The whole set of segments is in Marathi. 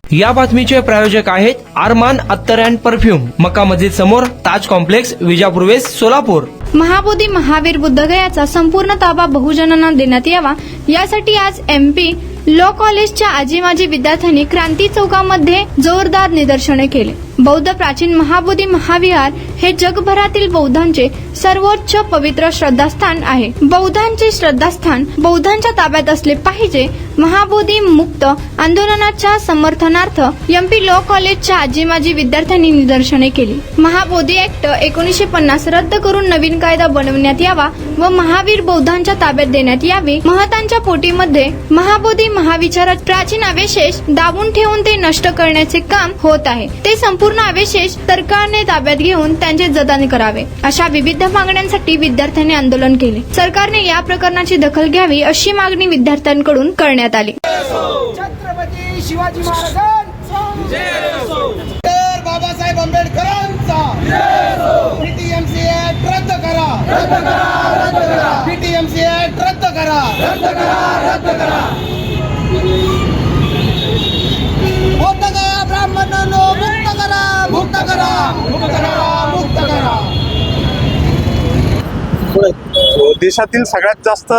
या बातमीचे प्रायोजक आहेत अरमान अत्तर अँड परफ्यूम, मक्का मस्जिद समोर, ताज कॉम्प्लेक्स, विजापूर वेस्ट, सोलापूर। महाबोधी महावीर बुद्धगयाचा संपूर्ण ताबा बहुजनांना देण्यात यावा यासाठी आज MP लॉ कॉलेजच्या आजी माजी विद्यार्थ्यांनी क्रांती चौकामध्ये जोरदार निदर्शने केले। बौद्ध प्राचीन महाबोधी महाविहार हे जगभरातील बौद्धांचे सर्वोच्च पवित्र श्रद्धास्थान आहे। बौद्धांचे श्रद्धास्थान बौद्धांच्या ताब्यात असले पाहिजे। महाबोधी मुक्त आंदोलनाच्या समर्थनार्थ MP लॉ कॉलेजच्या आजी माजी विद्यार्थ्यांनी निदर्शने केली। महाबोधी ऍक्ट 1950 रद्द करून नवीन कायदा बनवण्यात यावा व महावीर बौद्धांच्या ताब्यात देण्यात यावे। महतांच्या पोटीमध्ये महाबोधी महाविचारात प्राचीन अवशेष दाबून ठेवून ते नष्ट करण्याचे काम होत आहे। ते संपूर्ण अवशेष सरकारने ताब्यात घेऊन त्यांचे जतन करावे, अशा विविध मागण्यांसाठी विद्यार्थ्यांनी आंदोलन केले। सरकारने या प्रकरणाची दखल घ्यावी अशी मागणी विद्यार्थ्यांकडून करण्यात आली। छत्रपती शिवाजी महाराजांचा जय असो, डॉक्टर बाबासाहेब आंबेडकरांचा जय असो। PTMC ऍक्ट रद्द करा, रद्द करा, रद्द करा। PTMC ऍक्ट रद्द करा, रद्द करा, रद्द करा। बौद्ध गया ब्राह्मणांनो मुक्त करा, मुक्त करा, मुक्त करा, मुक्त करा। देशातील सगळ्यात जास्त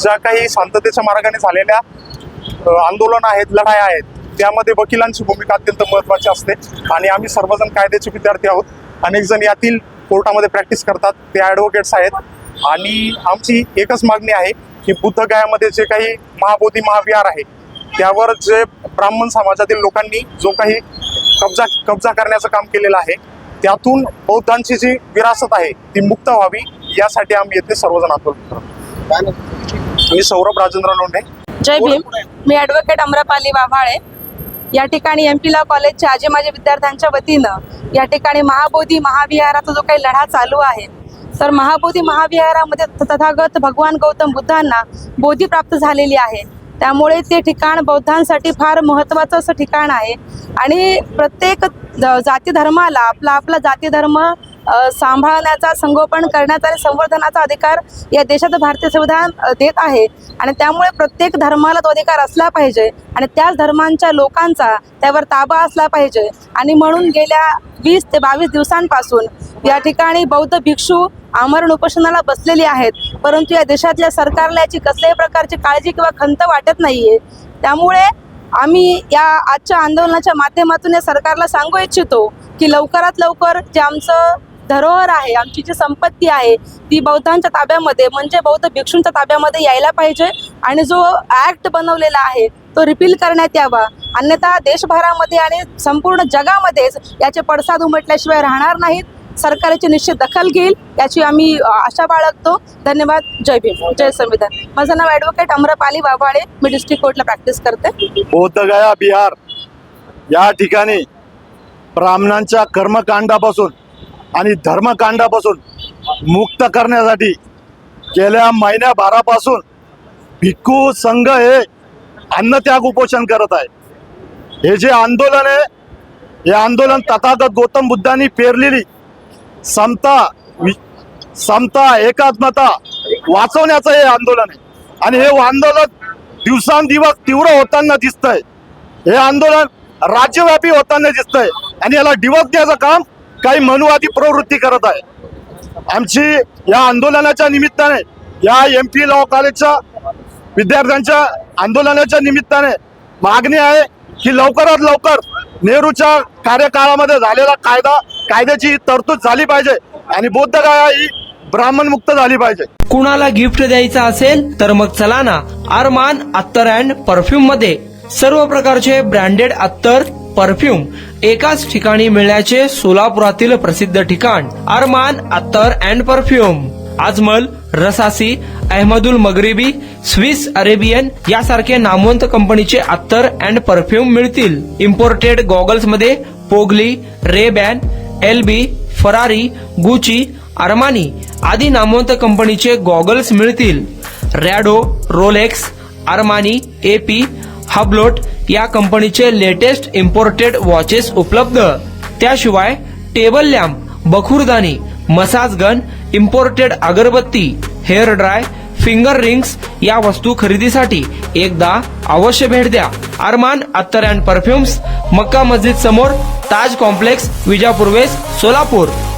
ज्या काही शांततेच्या मार्गाने झालेल्या आंदोलन आहेत, लढाया आहेत, त्यामध्ये वकिलांची भूमिका अत्यंत महत्त्वाची असते आणि आम्ही सर्वजण कायद्याचे विद्यार्थी आहोत। अनेक जण यातील कोर्टामध्ये प्रॅक्टिस करतात, ते ॲडव्होकेट्स आहेत आणि आमची एकच मागणी आहे की बुद्धगयामध्ये जे काही महाबोधी महाविहार आहे त्यावर जे ब्राह्मण समाजातील लोकांनी जो काही कब्जा करण्याचं काम केलेलं आहे त्यातून बौद्धांची जी विरासत आहे ती मुक्त व्हावी यासाठी आम्ही येथे सर्वजण आंदोलन करतो। मी सौरभ राजेंद्र लोंढे। जय भीम। मी ॲडव्होकेट अमरापाली वाभाळे या ठिकाणी MP लॉ कॉलेजच्या आजी माजी विद्यार्थ्यांच्या वतीनं या ठिकाणी महाबोधी महाविहाराचा जो काही लढा चालू आहे, तर महाबोधी महाविहारामध्ये तथागत भगवान गौतम बुद्धांना बोधी प्राप्त झालेली आहे, त्यामुळे ते ठिकाण बौद्धांसाठी फार महत्त्वाचं असं ठिकाण आहे आणि प्रत्येक जाती धर्माला आपला आपला जाती धर्म सांभाळण्याचा, संगोपन करण्याचा आणि संवर्धनाचा अधिकार या देशाचं भारतीय संविधान देत आहे आणि त्यामुळे प्रत्येक धर्माला तो अधिकार असला पाहिजे आणि त्याच धर्मांच्या लोकांचा त्यावर ताबा असला पाहिजे। आणि म्हणून गेल्या 20 ते 22 दिवसांपासून या ठिकाणी बौद्ध भिक्षू आमरण उपोषणाला बसलेली आहेत, परंतु या देशातल्या सरकारला याची कसल्याही प्रकारची काळजी किंवा खंत वाटत नाहीये। त्यामुळे आम्ही या आजच्या आंदोलनाच्या माध्यमातून या सरकारला सांगू इच्छितो की लवकरात लवकर जे आमचं धरोहर आहे, आमची जी संपत्ती आहे ती बौद्धांच्या ताब्यामध्ये म्हणजे बौद्ध भिक्षूंच्या ताब्यामध्ये यायला पाहिजे आणि जो ॲक्ट बनवलेला आहे तो रिपील करण्यात यावा, अन्यथा देशभरामध्ये आणि संपूर्ण जगामध्येच याचे पडसाद उमटल्याशिवाय राहणार नाहीत। सरकार याची निश्चित दखल घेईल याची आम्ही आशा बाळगतो। धन्यवाद। जय भीम, जय संविधान। माझं नाव ॲडव्होकेट अमरापाली वाभाळे, मी डिस्ट्रिक्ट कोर्टला प्रॅक्टिस करते। बौद्धगया बिहार या ठिकाणी ब्राह्मणांच्या कर्मकांडापासून आणि धर्मकांडापासून मुक्त करण्यासाठी गेल्या महिन्याभरापासून भिक्खू संघ हे अन्नत्याग उपोषण करत आहे। हे जे आंदोलन आहे, हे आंदोलन तथागत गौतम बुद्धांनी पेरलेली समता एकात्मता वाचवण्याचं हे आंदोलन आहे आणि हे आंदोलन दिवसांदिवस तीव्र होताना दिसतंय। हे आंदोलन राज्यव्यापी होताना दिसतंय आणि याला डिवस द्यायचं काम काही मनुवादी प्रवृत्ती करत आहे। आमची या आंदोलनाच्या निमित्ताने, या MP लॉ कॉलेजच्या विद्यार्थ्यांच्या आंदोलनाच्या निमित्ताने मागणी आहे की लवकरात लवकर नेहरूच्या कार्यकाळामध्ये झालेला कायद्याची तरतूद झाली पाहिजे आणि बौद्धगया ही ब्राह्मण मुक्त झाली पाहिजे। कुणाला गिफ्ट द्यायचं असेल तर मग चला ना अरमान अत्तर अँड परफ्यूम मध्ये। सर्व प्रकारचे ब्रँडेड अत्तर परफ्यूम एकाच ठिकाणी मिळण्याचे सोलापुरातील प्रसिद्ध ठिकाण अरमान अत्तर and perfume. Ajmal, Rasasi, Ahmed Al Maghribi, Swiss Arabian यासारखे नामवंत कंपनीचे अत्तर अँड परफ्यूम मिळतील। इम्पोर्टेड गॉगल्स मध्ये पोगली, Ray Ban, LB, Ferrari, Gucci, Armani आदी नामवंत कंपनीचे गॉगल्स मिळतील। Rado, Rolex, Armani, AP, Hublot या कंपनीचे लेटेस्ट इम्पोर्टेड वॉचेस उपलब्ध। त्याशिवाय टेबल लॅम्प, बखुरदानी, मसाज गन, इम्पोर्टेड अगरबत्ती, हेअर ड्राय, फिंगर रिंग्स या वस्तू खरेदीसाठी एकदा अवश्य भेट द्या अरमान अत्तर अँड परफ्युम्स, मक्का मस्जिद समोर, ताज कॉम्प्लेक्स, विजापूर वेस्ट, सोलापूर.